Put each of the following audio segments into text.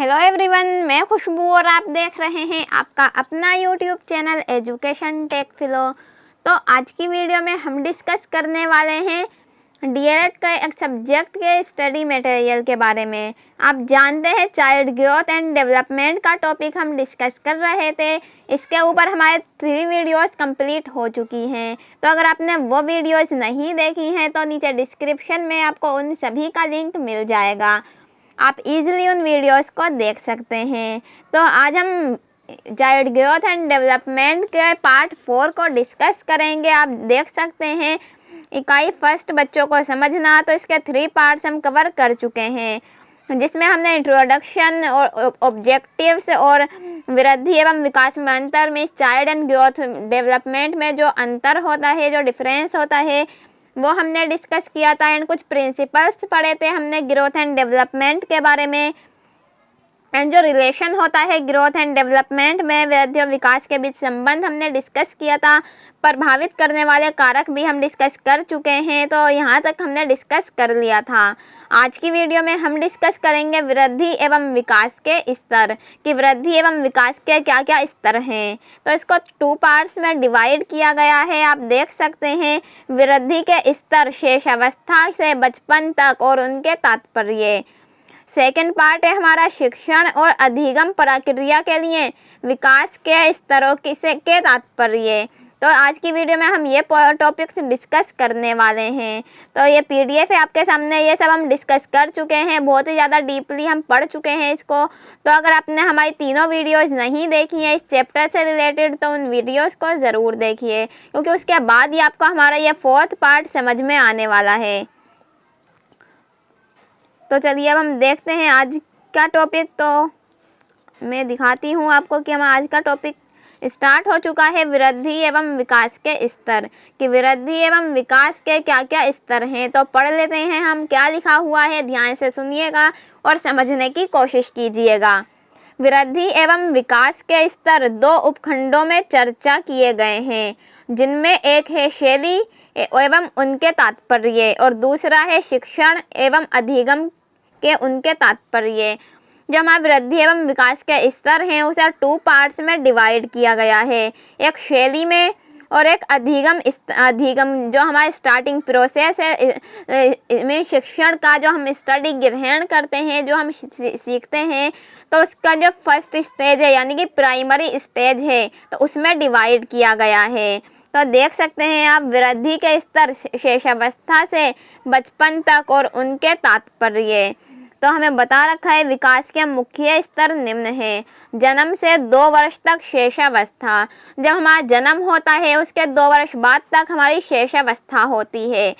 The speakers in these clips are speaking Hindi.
हेलो एवरीवन, मैं खुशबू और आप देख रहे हैं आपका अपना यूट्यूब चैनल एजुकेशन टेक फिलो। तो आज की वीडियो में हम डिस्कस करने वाले हैं डीएलएड के एक सब्जेक्ट के स्टडी मटेरियल के बारे में। आप जानते हैं चाइल्ड ग्रोथ एंड डेवलपमेंट का टॉपिक हम डिस्कस कर रहे थे। इसके ऊपर हमारे 3 वीडियोस कंप्लीट हो चुकी हैं। तो अगर आपने वो वीडियोस नहीं देखी हैं तो नीचे डिस्क्रिप्शन में आपको उन सभी का लिंक मिल जाएगा, आप इजीली उन वीडियोस को देख सकते हैं। तो आज हम चाइल्ड ग्रोथ एंड डेवलपमेंट के पार्ट 4 को डिस्कस करेंगे। आप देख सकते हैं इकाई फर्स्ट बच्चों को समझना, तो इसके 3 पार्ट्स हम कवर कर चुके हैं, जिसमें हमने इंट्रोडक्शन और ऑब्जेक्टिव्स और वृद्धि एवं विकास में अंतर में चाइल्ड एंड ग्रोथ डेवलपमेंट में जो अंतर होता है, जो डिफरेंस होता है, वो हमने डिस्कस किया था। एंड कुछ प्रिंसिपल्स पढ़े थे हमने ग्रोथ एंड डेवलपमेंट के बारे में। एंड जो रिलेशन होता है ग्रोथ एंड डेवलपमेंट में वृद्धि और विकास के बीच संबंध हमने डिस्कस किया था। प्रभावित करने वाले कारक भी हम डिस्कस कर चुके हैं, तो यहाँ तक हमने डिस्कस कर लिया था। आज की वीडियो में हम डिस्कस करेंगे वृद्धि एवं विकास के स्तर, कि वृद्धि एवं विकास के क्या क्या स्तर हैं। तो इसको 2 पार्ट्स में डिवाइड किया गया है। आप देख सकते हैं वृद्धि के स्तर शैशवावस्था से बचपन तक और उनके तात्पर्य। सेकंड पार्ट है हमारा शिक्षण और अधिगम प्रक्रिया के लिए विकास के स्तरों के तात्पर्य। तो आज की वीडियो में हम ये टॉपिक्स डिस्कस करने वाले हैं। तो ये पीडीएफ है आपके सामने, ये सब हम डिस्कस कर चुके हैं, बहुत ही ज़्यादा डीपली हम पढ़ चुके हैं इसको। तो अगर आपने हमारी तीनों वीडियोस नहीं देखी हैं इस चैप्टर से रिलेटेड, तो उन वीडियोस को ज़रूर देखिए, क्योंकि उसके बाद ही आपको हमारा ये 4th पार्ट समझ में आने वाला है। तो चलिए अब हम देखते हैं आज का टॉपिक। तो मैं दिखाती हूँ आपको कि हम आज का टॉपिक स्टार्ट हो चुका है, वृद्धि एवं विकास के स्तर, कि वृद्धि एवं विकास के क्या क्या स्तर हैं। तो पढ़ लेते हैं हम क्या लिखा हुआ है, ध्यान से सुनिएगा और समझने की कोशिश कीजिएगा। वृद्धि एवं विकास के स्तर 2 उपखंडों में चर्चा किए गए हैं, जिनमें एक है शैली एवं उनके तात्पर्य और दूसरा है शिक्षण एवं अधिगम के उनके तात्पर्य। जो हमारा वृद्धि एवं विकास के स्तर हैं उसे 2 पार्ट्स में डिवाइड किया गया है, एक शैली में और एक अधिगम जो हमारा स्टार्टिंग प्रोसेस है में शिक्षण का, जो हम स्टडी ग्रहण करते हैं, जो हम सीखते हैं, तो उसका जो फर्स्ट स्टेज है यानी कि प्राइमरी स्टेज है, तो उसमें डिवाइड किया गया है। तो देख सकते हैं आप वृद्धि के स्तर शैशवावस्था से बचपन तक और उनके तात्पर्य। तो हमें बता रखा है विकास के मुख्य स्तर निम्न है। जन्म से 2 वर्ष तक शैशवावस्था, जब हमारा जन्म होता है उसके 2 वर्ष बाद तक हमारी शैशवावस्था होती है।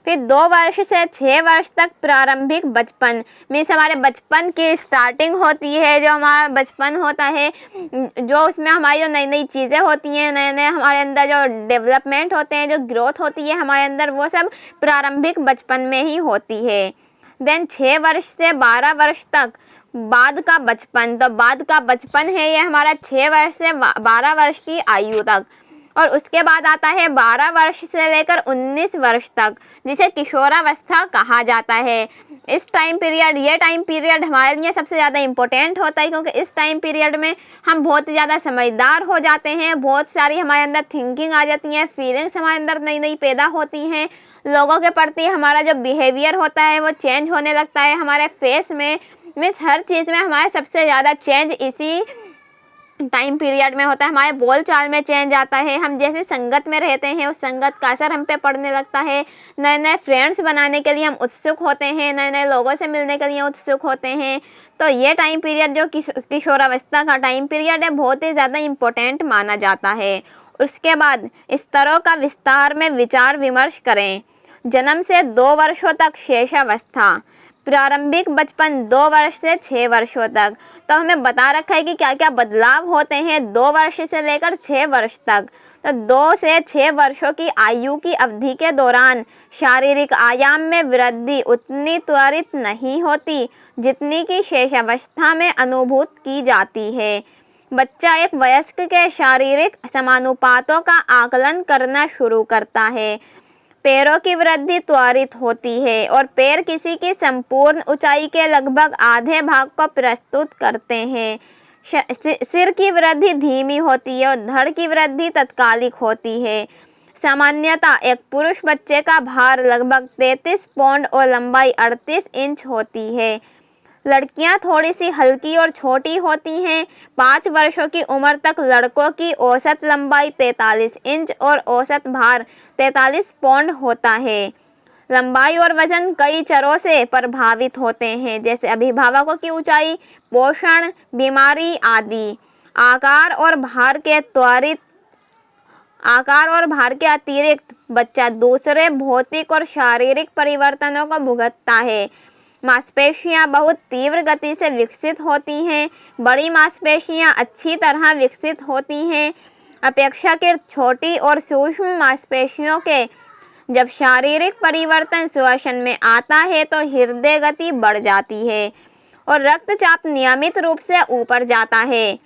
फिर 2 वर्ष से 6 वर्ष तक प्रारंभिक बचपन, मीन्स हमारे बचपन की स्टार्टिंग होती है। जो हमारा बचपन होता है, जो उसमें हमारी जो नई नई चीज़ें होती हैं, नए नए हमारे अंदर जो डेवलपमेंट होते हैं, जो ग्रोथ होती है हमारे अंदर, वो सब प्रारंभिक बचपन में ही होती है। देन 6 वर्ष से 12 वर्ष तक बाद का बचपन, तो बाद का बचपन है ये हमारा 6 वर्ष से 12 वर्ष की आयु तक। और उसके बाद आता है 12 वर्ष से लेकर 19 वर्ष तक, जिसे किशोरावस्था कहा जाता है। इस टाइम पीरियड, ये टाइम पीरियड हमारे लिए सबसे ज़्यादा इम्पोर्टेंट होता है, क्योंकि इस टाइम पीरियड में हम बहुत ज़्यादा समझदार हो जाते हैं, बहुत सारी हमारे अंदर थिंकिंग आ जाती हैं, फीलिंग्स हमारे अंदर नई नई पैदा होती हैं, लोगों के प्रति हमारा जो बिहेवियर होता है वो चेंज होने लगता है, हमारे फेस में, मीन्स हर चीज़ में हमारे सबसे ज़्यादा चेंज इसी टाइम पीरियड में होता है। हमारे बोल चाल में चेंज आता है, हम जैसे संगत में रहते हैं उस संगत का असर हम पे पड़ने लगता है। नए नए फ्रेंड्स बनाने के लिए हम उत्सुक होते हैं, नए नए लोगों से मिलने के लिए उत्सुक होते हैं। तो ये टाइम पीरियड जो किशोरावस्था का टाइम पीरियड है, बहुत ही ज़्यादा इम्पोर्टेंट माना जाता है। उसके बाद स्तरों का विस्तार में विचार विमर्श करें। जन्म से 2 वर्षों तक शैशवावस्था, प्रारंभिक बचपन 2 वर्ष से 6 वर्षों तक। तो हमें बता रखा है कि क्या क्या बदलाव होते हैं 2 वर्ष से लेकर 6 वर्ष तक। तो 2 से 6 वर्षों की आयु की अवधि के दौरान शारीरिक आयाम में वृद्धि उतनी त्वरित नहीं होती जितनी कि शैशवावस्था में अनुभूत की जाती है। बच्चा एक वयस्क के शारीरिक समानुपातों का आकलन करना शुरू करता है। पैरों की वृद्धि त्वरित होती है और पैर किसी की संपूर्ण ऊंचाई के लगभग आधे भाग को प्रस्तुत करते हैं। सिर की वृद्धि धीमी होती है और धड़ की वृद्धि तत्कालिक होती है। सामान्यतः एक पुरुष बच्चे का भार लगभग 33 पौंड और लंबाई 38 इंच होती है। लड़कियां थोड़ी सी हल्की और छोटी होती हैं। 5 वर्षों की उम्र तक लड़कों की औसत लंबाई 43 इंच और औसत भार 43 पौंड होता है। लंबाई और वजन कई चरों से प्रभावित होते हैं, जैसे अभिभावकों की ऊंचाई, पोषण, बीमारी आदि। आकार और भार के अतिरिक्त बच्चा दूसरे भौतिक और शारीरिक परिवर्तनों को भुगतता है। मांसपेशियां बहुत तीव्र गति से विकसित होती हैं। बड़ी मांसपेशियां अच्छी तरह विकसित होती हैं। अपेक्षाकृत छोटी और सूक्ष्म मांसपेशियों के जब शारीरिक परिवर्तन श्वसन में आता है तो हृदय गति बढ़ जाती है और रक्तचाप नियमित रूप से ऊपर जाता है।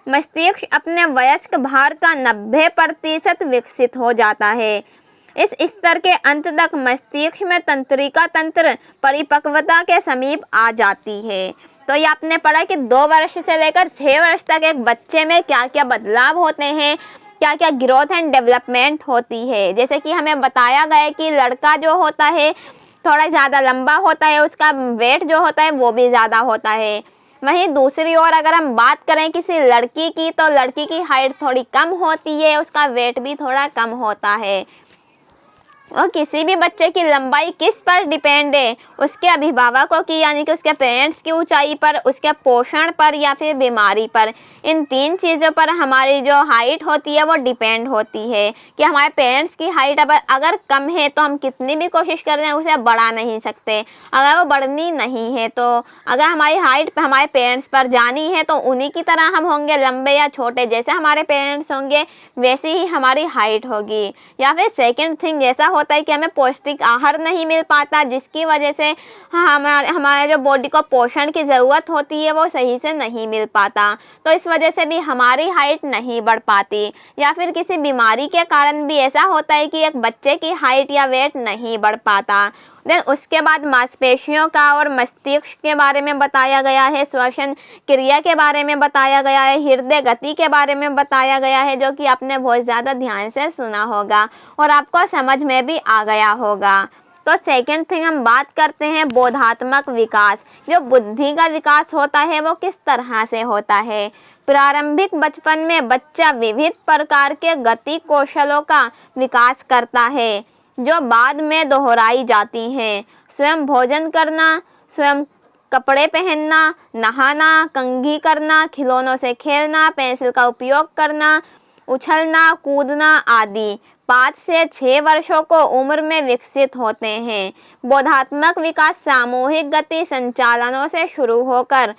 मस्तिष्क अपने वयस्क भार का 90% विकसित हो जाता है। इस स्तर के अंत तक मस्तिष्क में तंत्रिका तंत्र परिपक्वता के समीप आ जाती है। तो ये आपने पढ़ा कि 2 वर्ष से लेकर 6 वर्ष तक एक बच्चे में क्या क्या बदलाव होते हैं, क्या क्या ग्रोथ एंड डेवलपमेंट होती है। जैसे कि हमें बताया गया है कि लड़का जो होता है थोड़ा ज़्यादा लंबा होता है, उसका वेट जो होता है वो भी ज़्यादा होता है। वहीं दूसरी ओर अगर हम बात करें किसी लड़की की, तो लड़की की हाइट थोड़ी कम होती है, उसका वेट भी थोड़ा कम होता है। और किसी भी बच्चे की लंबाई किस पर डिपेंड है, उसके अभिभावकों की यानी कि उसके पेरेंट्स की ऊंचाई पर, उसके पोषण पर या फिर बीमारी पर। इन 3 चीज़ों पर हमारी जो हाइट होती है वो डिपेंड होती है कि हमारे पेरेंट्स की हाइट अगर कम है तो हम कितनी भी कोशिश कर रहे हैं उसे बढ़ा नहीं सकते। अगर वो बढ़नी नहीं है तो अगर हमारी हाइट हमारे पेरेंट्स पर जानी है तो उन्हीं की तरह हम होंगे, लंबे या छोटे। जैसे हमारे पेरेंट्स होंगे वैसे ही हमारी हाइट होगी। या फिर सेकेंड थिंग ऐसा होता है कि हमें पौष्टिक आहार नहीं मिल पाता, जिसकी वजह से हमारे जो बॉडी को पोषण की ज़रूरत होती है वो सही से नहीं मिल पाता, तो इस वजह से भी हमारी हाइट नहीं बढ़ पाती। या फिर किसी बीमारी के कारण भी ऐसा होता है कि एक बच्चे की हाइट या वेट नहीं बढ़ पाता। देन उसके बाद मांसपेशियों का और मस्तिष्क के बारे में बताया गया है, श्वसन क्रिया के बारे में बताया गया है, हृदय गति के बारे में बताया गया है, जो कि आपने बहुत ज़्यादा ध्यान से सुना होगा और आपको समझ में भी आ गया होगा। तो सेकंड थिंग हम बात करते हैं बोधात्मक विकास। जो बुद्धि का विकास होता है वो किस तरह से होता है। प्रारंभिक बचपन में बच्चा विविध प्रकार के गति कौशलों का विकास करता है जो बाद में दोहराई जाती हैं। स्वयं भोजन करना, स्वयं कपड़े पहनना, नहाना, कंघी करना, खिलौनों से खेलना, पेंसिल का उपयोग करना, उछलना, कूदना आदि 5 से 6 वर्षों को उम्र में विकसित होते हैं। बोधात्मक विकास सामूहिक गति संचालनों से शुरू होकर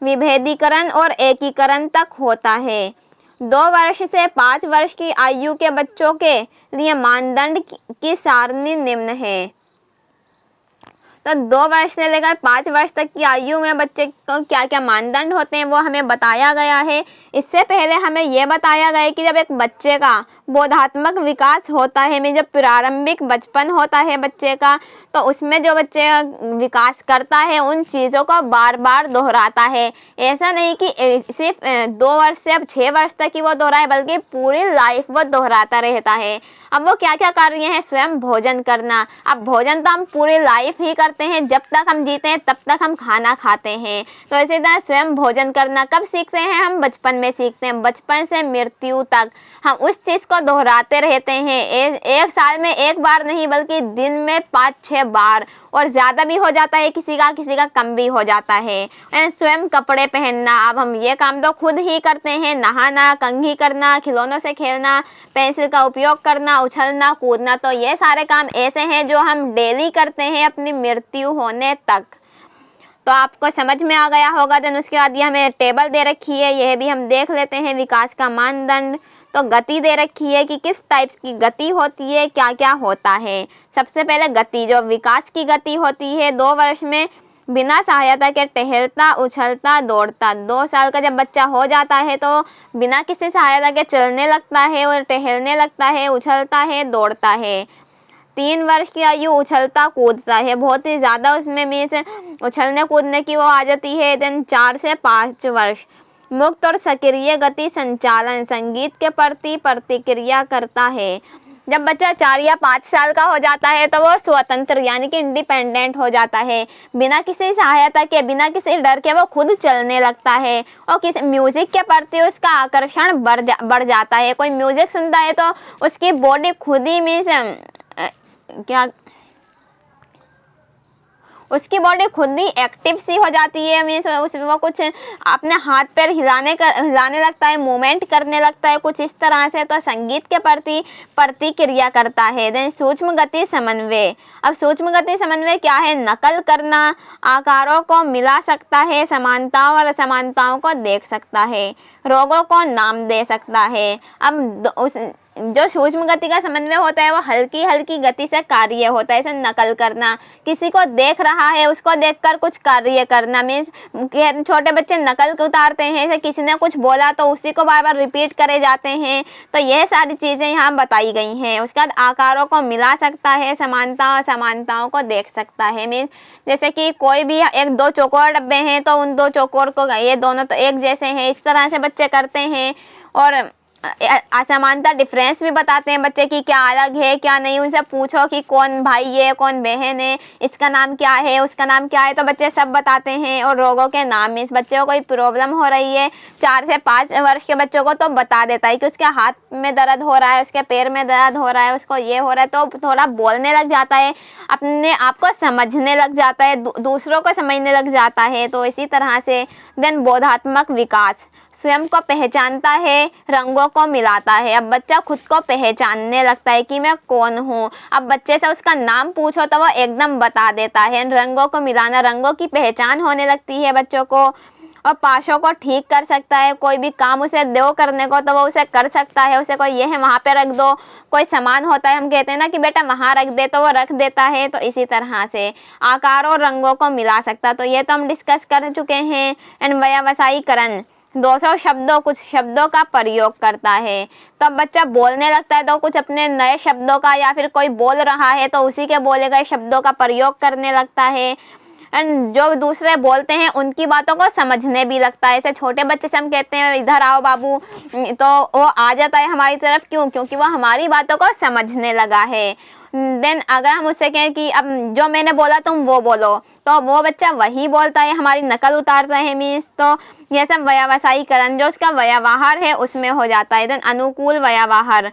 विभेदीकरण और एकीकरण तक होता है। 2 वर्ष से 5 वर्ष की आयु के बच्चों के लिए मानदंड की सारणी निम्न है। तो 2 वर्ष से लेकर 5 वर्ष तक की आयु में बच्चे को क्या क्या मानदंड होते हैं वो हमें बताया गया है। इससे पहले हमें यह बताया गया है कि जब एक बच्चे का बोधात्मक विकास होता है, में जब प्रारंभिक बचपन होता है बच्चे का, तो उसमें जो बच्चे विकास करता है उन चीज़ों को बार बार दोहराता है। ऐसा नहीं कि सिर्फ 2 वर्ष से अब 6 वर्ष तक ही वो दोहराए, बल्कि पूरी लाइफ वो दोहराता रहता है। अब वो क्या क्या कार्य हैं, स्वयं भोजन करना। अब भोजन तो हम पूरी लाइफ ही करते हैं, जब तक हम जीते हैं तब तक हम खाना खाते हैं। तो इसी तरह स्वयं भोजन करना कब सीखते हैं, हम बचपन में सीखते हैं। बचपन से मृत्यु तक हम उस चीज़ को दोहराते रहते हैं। एक साल में 1 बार नहीं बल्कि दिन में 5-6 बार, और ज़्यादा भी हो जाता है किसी का कम भी हो जाता है। स्वयं कपड़े पहनना, अब हम ये काम तो खुद ही करते हैं। नहाना, कंघी करना, खिलौनों से खेलना, पेंसिल का उपयोग करना, उछलना, कूदना, तो ये सारे काम ऐसे हैं जो हम डेली करते हैं अपनी मृत्यु होने तक। तो आपको समझ में आ गया होगा। देन उसके बाद ये हमें टेबल दे रखी है, यह भी हम देख लेते हैं। विकास का मानदंड, तो गति दे रखी है कि किस टाइप्स की गति होती है, क्या क्या होता है। सबसे पहले गति, जो विकास की गति होती है, 2 वर्ष में बिना सहायता के टहलता, उछलता, दौड़ता। 2 साल का जब बच्चा हो जाता है तो बिना किसी सहायता के चलने लगता है और टहलने लगता है, उछलता है, दौड़ता है। 3 वर्ष की आयु उछलता कूदता है, बहुत ही ज़्यादा उसमें मीन्स उछलने कूदने की वो आ जाती है। देन 4 से 5 वर्ष मुक्त और सक्रिय गति संचालन संगीत के प्रति प्रतिक्रिया करता है। जब बच्चा 4 या 5 साल का हो जाता है तो वो स्वतंत्र यानी कि इंडिपेंडेंट हो जाता है, बिना किसी सहायता के, बिना किसी डर के वो खुद चलने लगता है और किसी म्यूज़िक के प्रति उसका आकर्षण बढ़ जाता है। कोई म्यूज़िक सुनता है तो उसकी बॉडी खुद ही उसकी बॉडी खुद ही एक्टिव सी हो जाती है, मीन्स वो कुछ अपने हाथ पैर हिलाने लगता है, मूवमेंट करने लगता है कुछ इस तरह से। तो संगीत के प्रति प्रतिक्रिया करता है। देन सूक्ष्म गति समन्वय। अब सूक्ष्म गति समन्वय क्या है? नकल करना, आकारों को मिला सकता है, समानताओं और असमानताओं को देख सकता है, रोगों को नाम दे सकता है। अब जो सूक्ष्म गति का समन्वय होता है वो हल्की हल्की गति से कार्य होता है, जैसे नकल करना, किसी को देख रहा है उसको देखकर कुछ कार्य करना। मीन्स छोटे बच्चे नकल उतारते हैं, जैसे किसी ने कुछ बोला तो उसी को बार बार रिपीट करे जाते हैं। तो यह सारी चीज़ें यहाँ बताई गई हैं। उसके बाद आकारों को मिला सकता है, समानता असमानताओं को देख सकता है। मीन्स जैसे कि कोई भी 1-2 चौकोर डब्बे हैं तो उन 2 चौकोर को ये दोनों तो एक जैसे हैं, इस तरह से बच्चे करते हैं। और असमानता डिफरेंस भी बताते हैं बच्चे की, क्या अलग है क्या नहीं। उनसे पूछो कि कौन भाई है कौन बहन है, इसका नाम क्या है उसका नाम क्या है, तो बच्चे सब बताते हैं। और रोगों के नाम, मीन्स बच्चे को कोई प्रॉब्लम हो रही है 4 से 5 वर्ष के बच्चों को तो बता देता है कि उसके हाथ में दर्द हो रहा है, उसके पैर में दर्द हो रहा है, उसको ये हो रहा है, तो थोड़ा बोलने लग जाता है, अपने आप को समझने लग जाता है, दूसरों को समझने लग जाता है। तो इसी तरह से देन बोधात्मक विकास, स्वयं को पहचानता है, रंगों को मिलाता है। अब बच्चा खुद को पहचानने लगता है कि मैं कौन हूँ। अब बच्चे से उसका नाम पूछो तो वो एकदम बता देता है। रंगों को मिलाना, रंगों की पहचान होने लगती है बच्चों को। और पाशों को ठीक कर सकता है, कोई भी काम उसे दो करने को तो वो उसे कर सकता है। उसे कोई ये है वहाँ पे रख दो, कोई सामान होता है हम कहते हैं ना कि बेटा वहाँ रख दे, तो वो रख देता है। तो इसी तरह से आकार और रंगों को मिला सकता। तो ये तो हम डिस्कस कर चुके हैं। एंड व्यवसायीकरण, 200 शब्दों कुछ शब्दों का प्रयोग करता है। तो अब बच्चा बोलने लगता है तो कुछ अपने नए शब्दों का, या फिर कोई बोल रहा है तो उसी के बोले गए शब्दों का प्रयोग करने लगता है। एंड जो दूसरे बोलते हैं उनकी बातों को समझने भी लगता है। ऐसे छोटे बच्चे से हम कहते हैं इधर आओ बाबू, तो वो आ जाता है हमारी तरफ। क्यों? क्योंकि वो हमारी बातों को समझने लगा है। देन अगर हम उससे कहें कि अब जो मैंने बोला तुम वो बोलो, तो वो बच्चा वही बोलता है, हमारी नकल उतारता है। मीन्स तो यह सब व्यवसायीकरण जो उसका व्यवहार है उसमें हो जाता है। देन अनुकूल व्यवहार,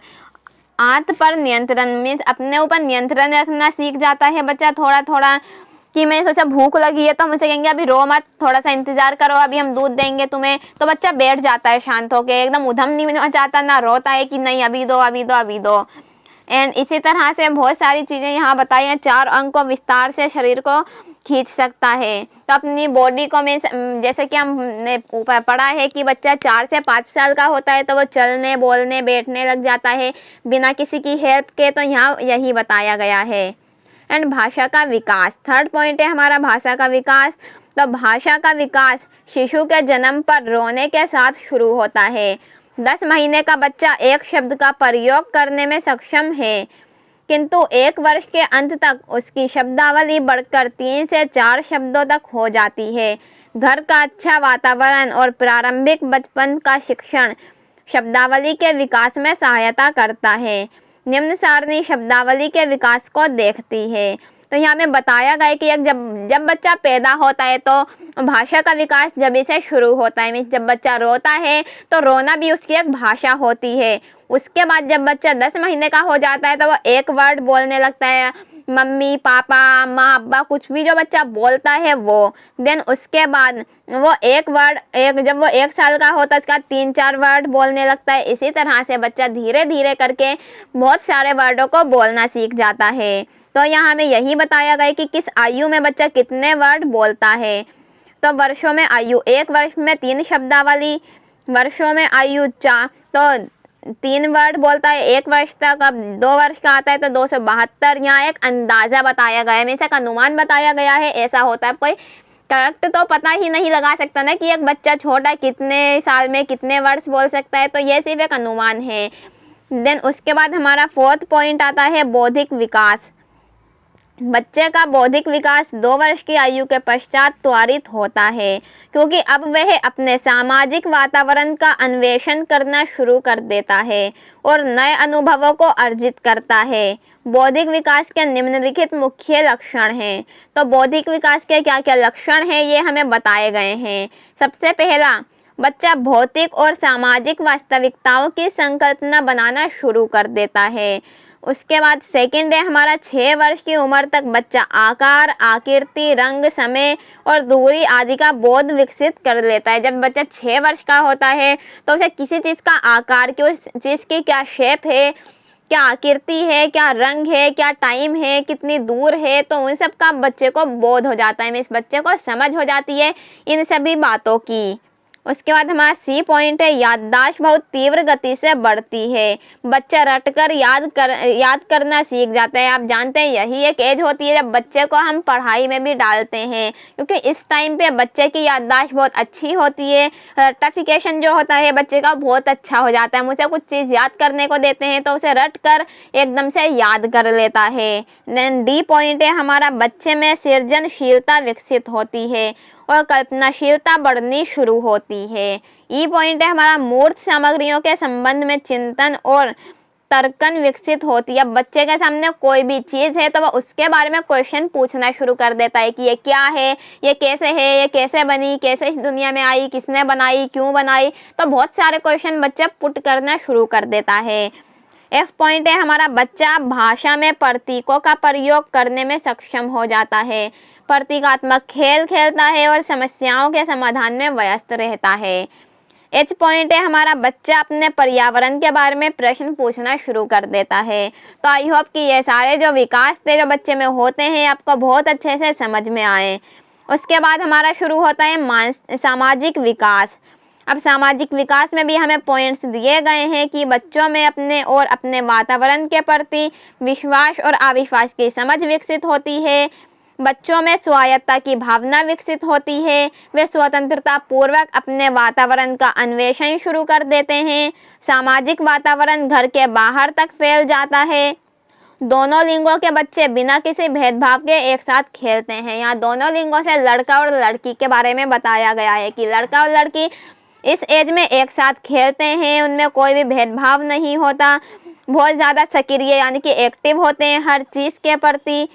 आंत पर नियंत्रण, मीन्स अपने ऊपर नियंत्रण रखना सीख जाता है बच्चा थोड़ा थोड़ा। कि मैं सोचा भूख लगी है तो हम उसे कहेंगे अभी रो मत, थोड़ा सा इंतजार करो, अभी हम दूध देंगे तुम्हें, तो बच्चा बैठ जाता है शांत होकर, एकदम उधम नहीं मचाता, ना रोता है कि नहीं अभी दो अभी दो अभी दो। एंड इसी तरह से बहुत सारी चीज़ें यहाँ बताई हैं। 4 अंग को विस्तार से शरीर को खींच सकता है। तो अपनी बॉडी को में जैसे कि हमने ऊपर पढ़ा है कि बच्चा 4 से 5 साल का होता है तो वो चलने बोलने बैठने लग जाता है बिना किसी की हेल्प के। तो यहाँ यही बताया गया है। एंड भाषा का विकास, 3rd पॉइंट है हमारा भाषा का विकास। तो भाषा का विकास शिशु के जन्म पर रोने के साथ शुरू होता है। 10 महीने का बच्चा एक शब्द का प्रयोग करने में सक्षम है, किंतु 1 वर्ष के अंत तक उसकी शब्दावली बढ़कर 3 से 4 शब्दों तक हो जाती है। घर का अच्छा वातावरण और प्रारंभिक बचपन का शिक्षण शब्दावली के विकास में सहायता करता है। निम्न सारणी शब्दावली के विकास को देखती है। तो यहाँ में बताया गया कि जब बच्चा पैदा होता है तो भाषा का विकास जब से शुरू होता है। मीन्स जब बच्चा रोता है तो रोना भी उसकी एक भाषा होती है। उसके बाद जब बच्चा 10 महीने का हो जाता है तो वो एक वर्ड बोलने लगता है, मम्मी पापा अम्मा अब्बा, कुछ भी जो बच्चा बोलता है वो। देन उसके बाद वो जब वो 1 साल का होता है उसका 3-4 वर्ड बोलने लगता है। इसी तरह से बच्चा धीरे धीरे करके बहुत सारे वर्डों को बोलना सीख जाता है। तो यहाँ में यही बताया गया कि किस आयु में बच्चा कितने वर्ड बोलता है। तो वर्षों में आयु, 1 वर्ष में 3 शब्दावली, वर्षों में आयु 4 तो 3 वर्ड बोलता है 1 वर्ष तक। अब 2 वर्ष का आता है तो 272। यहाँ एक अंदाज़ा बताया गया है, एक अनुमान बताया गया है ऐसा होता है। कोई करेक्ट तो पता ही नहीं लगा सकता ना कि एक बच्चा छोटा कितने साल में कितने वर्ड्स बोल सकता है, तो ये सिर्फ एक अनुमान है। देन उसके बाद हमारा 4th पॉइंट आता है बौद्धिक विकास। बच्चे का बौद्धिक विकास 2 वर्ष की आयु के पश्चात त्वरित होता है, क्योंकि अब वह अपने सामाजिक वातावरण का अन्वेषण करना शुरू कर देता है और नए अनुभवों को अर्जित करता है। बौद्धिक विकास के निम्नलिखित मुख्य लक्षण हैं। तो बौद्धिक विकास के क्या क्या लक्षण हैं ये हमें बताए गए हैं। सबसे पहला, बच्चा भौतिक और सामाजिक वास्तविकताओं की संकल्पना बनाना शुरू कर देता है। उसके बाद सेकंड है हमारा 6 वर्ष की उम्र तक बच्चा आकार, आकृति, रंग, समय और दूरी आदि का बोध विकसित कर लेता है। जब बच्चा 6 वर्ष का होता है तो उसे किसी चीज़ का आकार, कि उस चीज़ की क्या शेप है, क्या आकृति है, क्या रंग है, क्या टाइम है, कितनी दूर है, तो उन सब का बच्चे को बोध हो जाता है, इस बच्चे को समझ हो जाती है इन सभी बातों की। उसके बाद हमारा सी पॉइंट है, याददाश्त बहुत तीव्र गति से बढ़ती है। बच्चा रटकर याद करना सीख जाता है। आप जानते हैं यही एक एज होती है जब बच्चे को हम पढ़ाई में भी डालते हैं, क्योंकि इस टाइम पे बच्चे की याददाश्त बहुत अच्छी होती है। रट्टाफिकेशन जो होता है बच्चे का बहुत अच्छा हो जाता है। मुझे कुछ चीज़ याद करने को देते हैं तो उसे रट कर एकदम से याद कर लेता है। डी पॉइंट है हमारा, बच्चे में सृजनशीलता विकसित होती है और कल्पनाशीलता बढ़नी शुरू होती है। ई पॉइंट है हमारा, मूर्त सामग्रियों के संबंध में चिंतन और तर्कन विकसित होती है। बच्चे के सामने कोई भी चीज़ है तो वह उसके बारे में क्वेश्चन पूछना शुरू कर देता है कि ये क्या है, ये कैसे है, ये कैसे बनी, कैसे इस दुनिया में आई, किसने बनाई, क्यों बनाई, तो बहुत सारे क्वेश्चन बच्चा पुट करना शुरू कर देता है। एफ पॉइंट है हमारा, बच्चा भाषा में प्रतीकों का प्रयोग करने में सक्षम हो जाता है, प्रतीकात्मक खेल खेलता है और समस्याओं के समाधान में व्यस्त रहता है। एच पॉइंट है हमारा, बच्चा अपने पर्यावरण के बारे में प्रश्न पूछना शुरू कर देता है। तो आई होप कि ये सारे जो विकास थे जो बच्चे में होते हैं आपको बहुत अच्छे से समझ में आए। उसके बाद हमारा शुरू होता है सामाजिक विकास। अब सामाजिक विकास में भी हमें पॉइंट्स दिए गए हैं कि बच्चों में अपने और अपने वातावरण के प्रति विश्वास और अविश्वास की समझ विकसित होती है। बच्चों में स्वायत्तता की भावना विकसित होती है। वे स्वतंत्रता पूर्वक अपने वातावरण का अन्वेषण शुरू कर देते हैं। सामाजिक वातावरण घर के बाहर तक फैल जाता है। दोनों लिंगों के बच्चे बिना किसी भेदभाव के एक साथ खेलते हैं। यहाँ दोनों लिंगों से लड़का और लड़की के बारे में बताया गया है कि लड़का और लड़की इस एज में एक साथ खेलते हैं, उनमें कोई भी भेदभाव नहीं होता, बहुत ज़्यादा सक्रिय यानी कि एक्टिव होते हैं हर चीज़ के प्रति,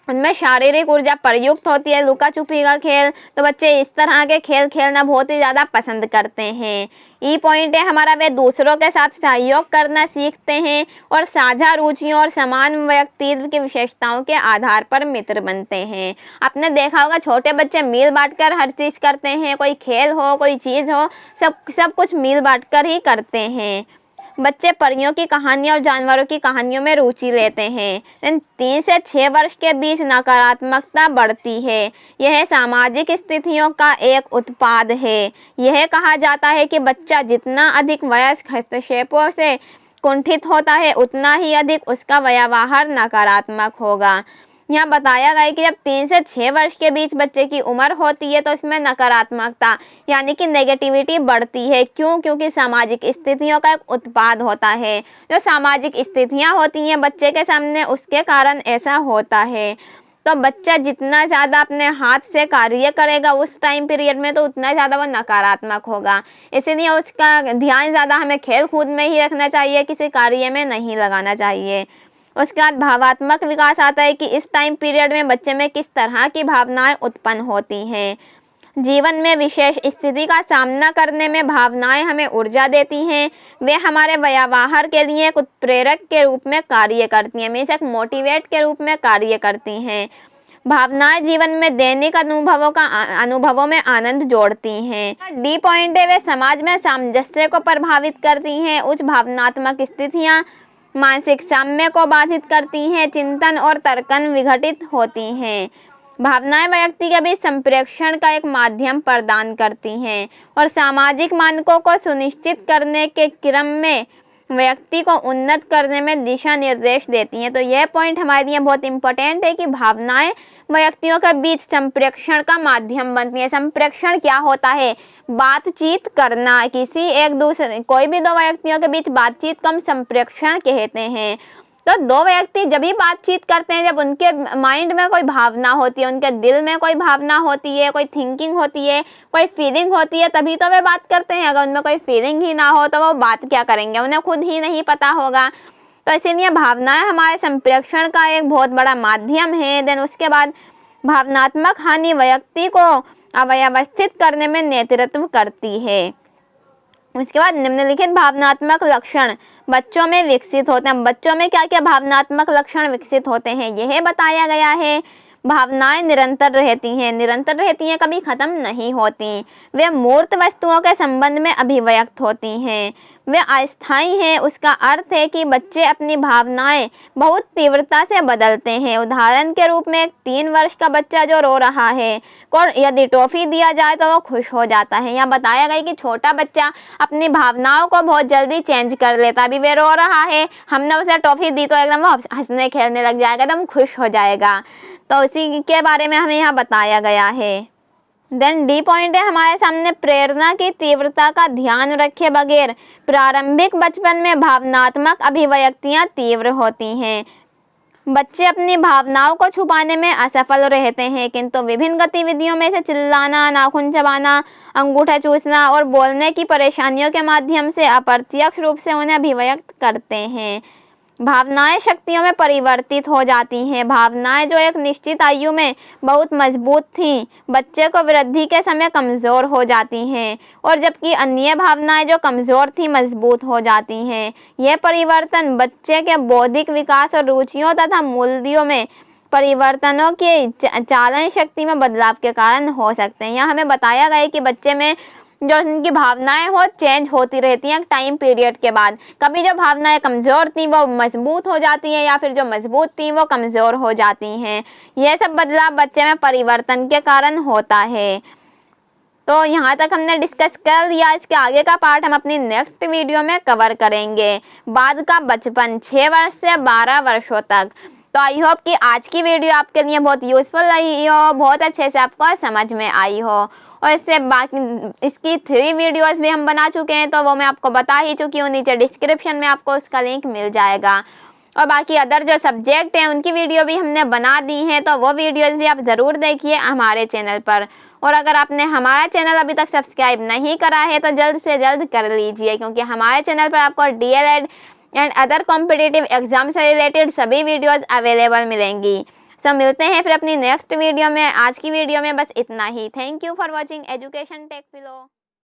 उनमें शारीरिक ऊर्जा प्रयुक्त होती है। लुका छुपी का खेल, तो बच्चे इस तरह के खेल खेलना बहुत ही ज़्यादा पसंद करते हैं। ई पॉइंट है हमारा, वे दूसरों के साथ सहयोग करना सीखते हैं और साझा रुचियों और समान व्यक्तित्व की विशेषताओं के आधार पर मित्र बनते हैं। आपने देखा होगा छोटे बच्चे मिल बांटकर हर चीज़ करते हैं, कोई खेल हो, कोई चीज़ हो, सब कुछ मिल बांटकर ही करते हैं। बच्चे परियों की कहानियों और जानवरों की कहानियों में रुचि लेते हैं। 3 से 6 वर्ष के बीच नकारात्मकता बढ़ती है। यह सामाजिक स्थितियों का एक उत्पाद है। यह कहा जाता है कि बच्चा जितना अधिक वयस्क हस्तक्षेपों से कुंठित होता है उतना ही अधिक उसका व्यवहार नकारात्मक होगा। यहाँ बताया गया है कि जब 3 से 6 वर्ष के बीच बच्चे की उम्र होती है तो इसमें नकारात्मकता यानी कि नेगेटिविटी बढ़ती है। क्यों? क्योंकि सामाजिक स्थितियों का एक उत्पाद होता है। जो सामाजिक स्थितियाँ होती हैं बच्चे के सामने उसके कारण ऐसा होता है। तो बच्चा जितना ज़्यादा अपने हाथ से कार्य करेगा उस टाइम पीरियड में तो उतना ज़्यादा वो नकारात्मक होगा। इसीलिए उसका ध्यान ज़्यादा हमें खेल कूद में ही रखना चाहिए, किसी कार्य में नहीं लगाना चाहिए। उसके बाद भावात्मक विकास आता है कि इस टाइम पीरियड में बच्चे में किस तरह की भावनाएं उत्पन्न होती हैं। जीवन में विशेष स्थिति का सामना करने में भावनाएं हमें ऊर्जा देती हैं। वे हमारे व्यवहार के लिए एक उत्प्रेरक के रूप में कार्य करती हैं, मीन्स एक मोटिवेट के रूप में कार्य करती हैं। भावनाएं जीवन में दैनिक अनुभवों में आनंद जोड़ती हैं। डी पॉइंट है, वे समाज में सामंजस्य को प्रभावित करती हैं। उच्च भावनात्मक स्थितियाँ मानसिक साम्य को बाधित करती हैं। चिंतन और तर्कन विघटित होती हैं। भावनाएं व्यक्ति के बीच संप्रेषण का एक माध्यम प्रदान करती हैं और सामाजिक मानकों को सुनिश्चित करने के क्रम में व्यक्ति को उन्नत करने में दिशा निर्देश देती हैं। तो यह पॉइंट हमारे लिए बहुत इंपॉर्टेंट है कि भावनाएं व्यक्तियों के बीच संप्रेषण का माध्यम बनती है। संप्रेषण क्या होता है? बातचीत करना, किसी एक दूसरे कोई भी दो व्यक्तियों के बीच बातचीत को हम संप्रेषण कहते हैं। तो दो व्यक्ति जब भी बातचीत करते हैं, जब उनके माइंड में कोई भावना होती है, उनके दिल में कोई भावना होती है, कोई थिंकिंग होती है, कोई फीलिंग होती है, तभी तो वे बात करते हैं। अगर उनमें कोई फीलिंग ही ना हो तो वो बात क्या करेंगे, उन्हें खुद ही नहीं पता होगा। तो इसीलिए भावनाएं हमारे संप्रेषण का एक बहुत बड़ा माध्यम है। देन उसके बाद भावनात्मक हानि व्यक्ति को अव्यवस्थित करने में नेतृत्व करती है। उसके बाद निम्नलिखित भावनात्मक लक्षण बच्चों में विकसित होते हैं। बच्चों में क्या क्या भावनात्मक लक्षण विकसित होते हैं यह बताया गया है। भावनाएं निरंतर रहती हैं, निरंतर रहती हैं, कभी खत्म नहीं होती। वे मूर्त वस्तुओं के संबंध में अभिव्यक्त होती हैं, वे अस्थायी हैं। उसका अर्थ है कि बच्चे अपनी भावनाएं बहुत तीव्रता से बदलते हैं। उदाहरण के रूप में एक 3 वर्ष का बच्चा जो रो रहा है को यदि टॉफी दिया जाए तो वो खुश हो जाता है। यहाँ बताया गया कि छोटा बच्चा अपनी भावनाओं को बहुत जल्दी चेंज कर लेता है। अभी वे रो रहा है, हमने उसे टॉफी दी तो एकदम वो हंसने खेलने लग जाएगा, एकदम खुश हो जाएगा। तो उसी के बारे में हमें यहाँ बताया गया है। देन डी पॉइंट है हमारे सामने, प्रेरणा की तीव्रता का ध्यान रखे बगैर प्रारंभिक बचपन में भावनात्मक अभिव्यक्तियाँ तीव्र होती हैं। बच्चे अपनी भावनाओं को छुपाने में असफल रहते हैं, किंतु विभिन्न गतिविधियों में से चिल्लाना, नाखून चबाना, अंगूठा चूसना और बोलने की परेशानियों के माध्यम से अप्रत्यक्ष रूप से उन्हें अभिव्यक्त करते हैं। भावनाएं शक्तियों में परिवर्तित हो जाती हैं। भावनाएं जो एक निश्चित आयु में बहुत मजबूत थीं, बच्चे को वृद्धि के समय कमज़ोर हो जाती हैं, और जबकि अन्य भावनाएं जो कमज़ोर थीं मजबूत हो जाती हैं। यह परिवर्तन बच्चे के बौद्धिक विकास और रुचियों तथा मूल्यों में परिवर्तनों के चालन शक्ति में बदलाव के कारण हो सकते हैं। यहाँ हमें बताया गया है कि बच्चे में जो उनकी भावनाएं हो चेंज होती रहती हैं टाइम पीरियड के बाद। कभी जो भावनाएं कमज़ोर थी वो मजबूत हो जाती हैं, या फिर जो मजबूत थी वो कमज़ोर हो जाती हैं। यह सब बदलाव बच्चे में परिवर्तन के कारण होता है। तो यहाँ तक हमने डिस्कस कर लिया। इसके आगे का पार्ट हम अपनी नेक्स्ट वीडियो में कवर करेंगे। बाद का बचपन 6 वर्ष से 12 वर्षों तक। तो आई होप कि आज की वीडियो आपके लिए बहुत यूज़फुल रही हो, बहुत अच्छे से आपको समझ में आई हो। और इससे बाकी इसकी 3 वीडियोस भी हम बना चुके हैं, तो वो मैं आपको बता ही चुकी हूँ। नीचे डिस्क्रिप्शन में आपको उसका लिंक मिल जाएगा। और बाकी अदर जो सब्जेक्ट हैं उनकी वीडियो भी हमने बना दी हैं, तो वो वीडियोस भी आप ज़रूर देखिए हमारे चैनल पर। और अगर आपने हमारा चैनल अभी तक सब्सक्राइब नहीं करा है तो जल्द से जल्द कर लीजिए, क्योंकि हमारे चैनल पर आपको DLED and other competitive exam से रिलेटेड सभी वीडियोज़ अवेलेबल मिलेंगी। तो मिलते हैं फिर अपनी नेक्स्ट वीडियो में। आज की वीडियो में बस इतना ही। Thank you for watching Education Tech फिलो।